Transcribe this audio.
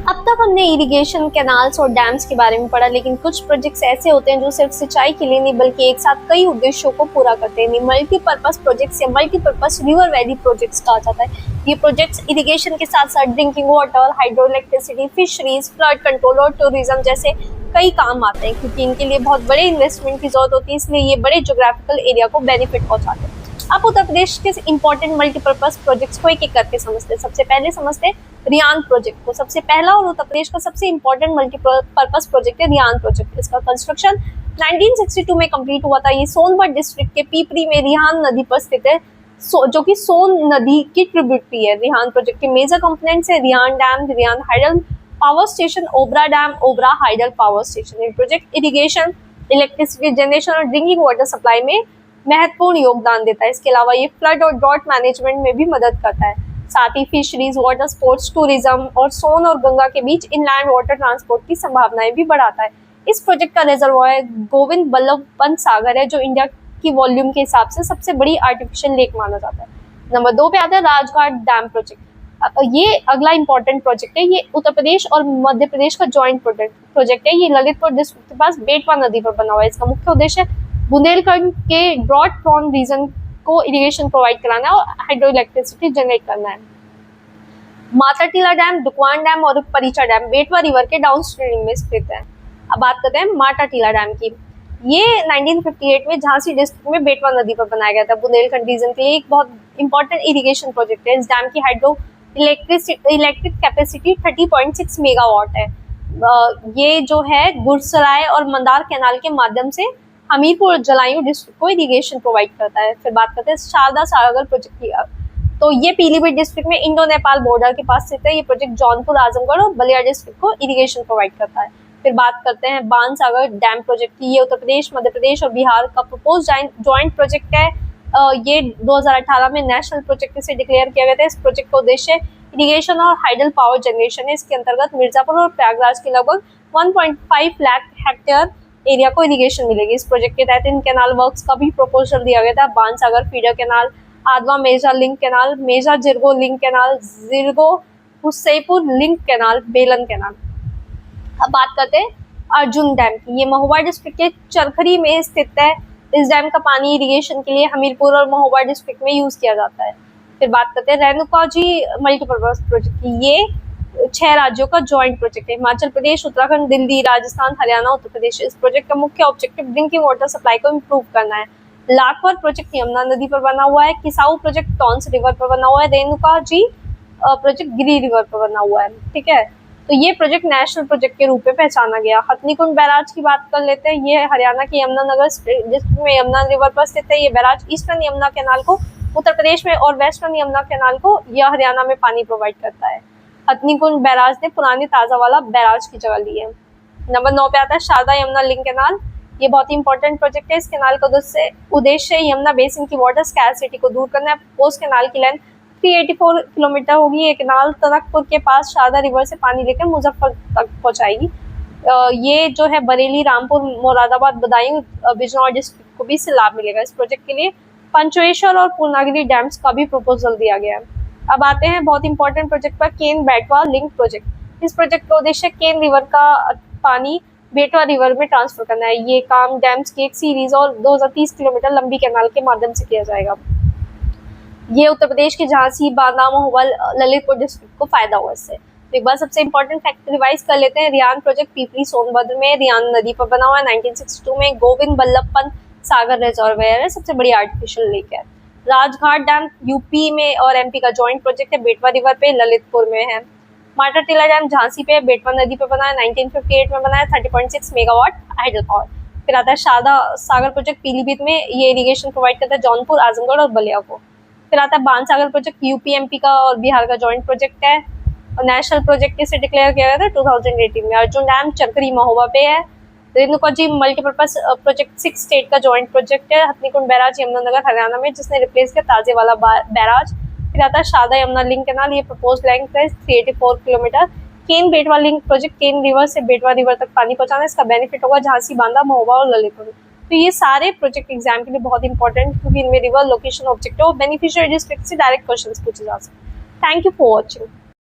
अब तक हमने इरिगेशन, कैनाल्स और डैम्स के बारे में पढ़ा, लेकिन कुछ प्रोजेक्ट्स ऐसे होते हैं जो सिर्फ सिंचाई के लिए नहीं बल्कि एक साथ कई उद्देश्यों को पूरा करते हैं। मल्टीपर्पज प्रोजेक्ट्स या मल्टीपर्पज रिवर वैली प्रोजेक्ट्स कहा जाता है। ये प्रोजेक्ट्स इरिगेशन के साथ साथ drinking water, hydro electricity, fisheries, flood control और टूरिज्म जैसे कई काम आते हैं, क्योंकि इनके लिए बहुत बड़े इन्वेस्टमेंट की जरूरत होती है, इसलिए ये बड़े ज्योग्राफिकल एरिया को बेनिफिट पहुंचाते हैं। आप उत्तर प्रदेश के इंपॉर्टेंट मल्टीपर्पज प्रोजेक्ट्स को एक एक करके समझते हैं। सबसे पहले समझते हैं रियान प्रोजेक्ट को। सबसे पहला और उत्तर प्रदेश का सबसे इंपॉर्टेंट मल्टीपर्पज प्रोजेक्ट है रियान प्रोजेक्ट। इसका कंस्ट्रक्शन 1962 में कंप्लीट हुआ था। ये सोनभद्र डिस्ट्रिक्ट के पीपरी में रिहान नदी पर स्थित है, जो कि सोन नदी की ट्रिब्यूटरी है। रिहान प्रोजेक्ट के मेजर कंपोनेंट्स है Rihand dam, Rihand hydel power station, Obra dam, Obra hydel power station. ये प्रोजेक्ट इरिगेशन, इलेक्ट्रिसिटी जनरेशन और ड्रिंकिंग वाटर सप्लाई में महत्वपूर्ण योगदान देता है। इसके अलावा ये फ्लड और ड्रॉट मैनेजमेंट में भी मदद करता है। साथ ही फिशरीज, वाटर स्पोर्ट्स, टूरिज्म और सोन और गंगा के बीच इनलैंड वाटर ट्रांसपोर्ट की संभावनाएं भी बढ़ाता है। इस प्रोजेक्ट का रिजर्वायर गोविंद बल्लभ पंत सागर है, जो इंडिया की वॉल्यूम के हिसाब से सबसे बड़ी आर्टिफिशियल लेक माना जाता है। नंबर 2 पे आता है राजघाट डैम प्रोजेक्ट। ये अगला इंपॉर्टेंट प्रोजेक्ट है। ये उत्तर प्रदेश और मध्य प्रदेश का जॉइंट प्रोजेक्ट है। ये ललितपुर डिस्ट्रिक्ट के पास बेटवा नदी पर बना हुआ है। इसका मुख्य उद्देश्य बुंदेलखंड के ड्रॉट प्रोन रीजन को इरिगेशन प्रोवाइड कराना है और हाइड्रो इलेक्ट्रिसिटी जनरेट करना है। माताटीला डैम, दुकवान डैम और परिचा डैम बेटवा रिवर के डाउनस्ट्रीम में स्थित है। अब बात करते हैं माताटीला डैम की। ये 1958 में झांसी डिस्ट्रिक्ट में बेटवा नदी पर बनाया गया था। बुंदेलखंड रीजन के लिए एक बहुत इंपॉर्टेंट इरिगेशन प्रोजेक्ट है। इस डैम की हाइड्रो इलेक्ट्रिक कैपेसिटी 30.6 मेगावाट है। ये जो है गुरसराय और मंदार कैनाल के माध्यम से हमीरपुर और जलायू डिस्ट्रिक्ट को इरिगेशन प्रोवाइड करता है। फिर बात करते हैं शारदा सागर प्रोजेक्ट की। तो ये पीलीभीत डिस्ट्रिक्ट में इंडो नेपाल बॉर्डर के पास स्थित है। ये प्रोजेक्ट जौनपुर, आजमगढ़ और बलिया डिस्ट्रिक्ट को इरिगेशन प्रोवाइड करता है। फिर बात करते हैं बाणसागर डैम प्रोजेक्ट की। ये उत्तर प्रदेश, मध्य प्रदेश और बिहार का प्रपोज ज्वाइंट प्रोजेक्ट है। ये 2018 में नेशनल प्रोजेक्ट से डिक्लेयर किया गया था। इस प्रोजेक्ट का उद्देश्य इरिगेशन और हाइडल पावर जनरेशन है। इसके अंतर्गत मिर्जापुर और प्रयागराज के लगभग 1.5 लाख हेक्टेयर एरिया को इरिगेशन मिलेगी। इस प्रोजेक्ट के तहत इन कैनाल वर्क्स का भी प्रपोजल दिया गया था। बाणसागर फीडर कैनाल, आदवा मेजा लिंक कैनाल, मेजा जिरगो लिंक कैनाल, जिरगो हुसैपुर लिंक कैनाल, बेलन कैनाल। अब बात करते हैं अर्जुन डैम की। ये महोबा डिस्ट्रिक्ट के चरखरी में स्थित है। इस डैम का पानी इरिगेशन के लिए हमीरपुर और महोबा डिस्ट्रिक्ट में यूज किया जाता है। फिर बात करते हैं रेणुका जी मल्टीपर्पज प्रोजेक्ट की। ये 6 राज्यों का जॉइंट प्रोजेक्ट है। हिमाचल प्रदेश, उत्तराखंड, दिल्ली, राजस्थान, हरियाणा, उत्तर प्रदेश। इस प्रोजेक्ट का मुख्य ऑब्जेक्टिव ड्रिंकिंग वाटर सप्लाई को इम्प्रूव करना है। लाखवर प्रोजेक्ट यमुना नदी पर बना हुआ है। किसाऊ प्रोजेक्ट टॉन्स रिवर पर बना हुआ है। रेणुका जी प्रोजेक्ट गिरी रिवर पर बना हुआ है। ठीक है, तो ये प्रोजेक्ट नेशनल प्रोजेक्ट के रूप में पहचाना गया। हथनीकुंड बैराज की बात कर लेते हैं। ये हरियाणा के यमुनानगर डिस्ट्रिक्ट में यमुना रिवर पर स्थित है। ये बैराज ईस्टर्न यमुना कैनाल को उत्तर प्रदेश में और वेस्टर्न यमुना कैनाल को यह हरियाणा में पानी प्रोवाइड करता है। हथनीकुंड बैराज ने पुराने ताजा वाला बैराज की जगह ली है। नंबर 9 पे आता है शारदा यमुना लिंक कैनाल। ये बहुत ही इंपॉर्टेंट प्रोजेक्ट है। इस कैनाल का उद्देश्य यमुना बेसिन की वाटर स्कैरसिटी को दूर करना है। पोस्ट कैनाल की लेंथ 384 किलोमीटर होगी। ये कैनाल टनकपुर के पास शारदा रिवर से पानी लेकर मुजफ्फर तक पहुंचाएगी। ये जो है बरेली, रामपुर, मुरादाबाद, बदायूं, बिजनौर डिस्ट्रिक्ट को भी इससे लाभ मिलेगा। इस प्रोजेक्ट के लिए पंचवेश्वर और पूर्णागिरी डैम्स का भी प्रपोजल दिया गया है। अब आते हैं बहुत इंपॉर्टेंट प्रोजेक्ट पर, केन बेटवा लिंक प्रोजेक्ट। इस प्रोजेक्ट का उद्देश्य केन रिवर का पानी बेटवा रिवर में ट्रांसफर करना है। ये काम डैम्स की एक सीरीज और 2030 किलोमीटर लंबी कैनाल के माध्यम से किया जाएगा। ये उत्तर प्रदेश के झांसी, बांदा, महोबा, ललितपुर डिस्ट्रिक्ट को फायदा हुआ इससे। तो एक बार सबसे इंपॉर्टेंट फैक्ट रिवाइज कर लेते हैं। रियान प्रोजेक्ट पीपली सोनभद्र में रियान नदी पर बना हुआ है। 1962 में गोविंद बल्लभ पंत सागर रिजर्वायर है, सबसे बड़ी आर्टिफिशियल लेक है। राजघाट डैम यूपी में और एमपी का जॉइंट प्रोजेक्ट है। बेटवा रिवर पे, ललितपुर में है। माताटीला डैम झांसी पे, बेटवा नदी पे बना है। 1958 में बना है। 30.6 मेगावाट हाइडल पावर। फिर आता है शारदा सागर प्रोजेक्ट पीलीभीत में। ये इरिगेशन प्रोवाइड करता है जौनपुर, आजमगढ़ और बलिया को। फिर आता है बाणसागर प्रोजेक्ट यूपी, एमपी का और बिहार का जॉइंट प्रोजेक्ट है और नेशनल प्रोजेक्ट से डिक्लेयर किया गया था 2018 में। अर्जुन डैम चरखरी महोबा पे है। Renuka ji multipurpose project 6 state का जॉइंट प्रोजेक्ट है। हथनीकुंड बैराज यमुनानगर हरियाणा में, जिसने रिप्लेस किया ताजे वाला बैराज। फिर आता है शारदा यमुना लिंक कैनाल। ये प्रपोज लेंथ है 384 किलोमीटर। केन बेटवा लिंक प्रोजेक्ट केन रिवर से बेटवा रिवर तक पानी पहुंचाना। इसका बेनिफिट होगा झांसी, बांदा, महोबा और ललितपुर। तो ये सारे प्रोजेक्ट एग्जाम के लिए बहुत इंपॉर्टेंट, क्योंकि इनमें रिवर, लोकेशन, ऑब्जेक्टिव और बेनिफिशियरी डिस्ट्रिक्ट से डायरेक्ट क्वेश्चंस पूछे जा सकते हैं। Thank you for watching.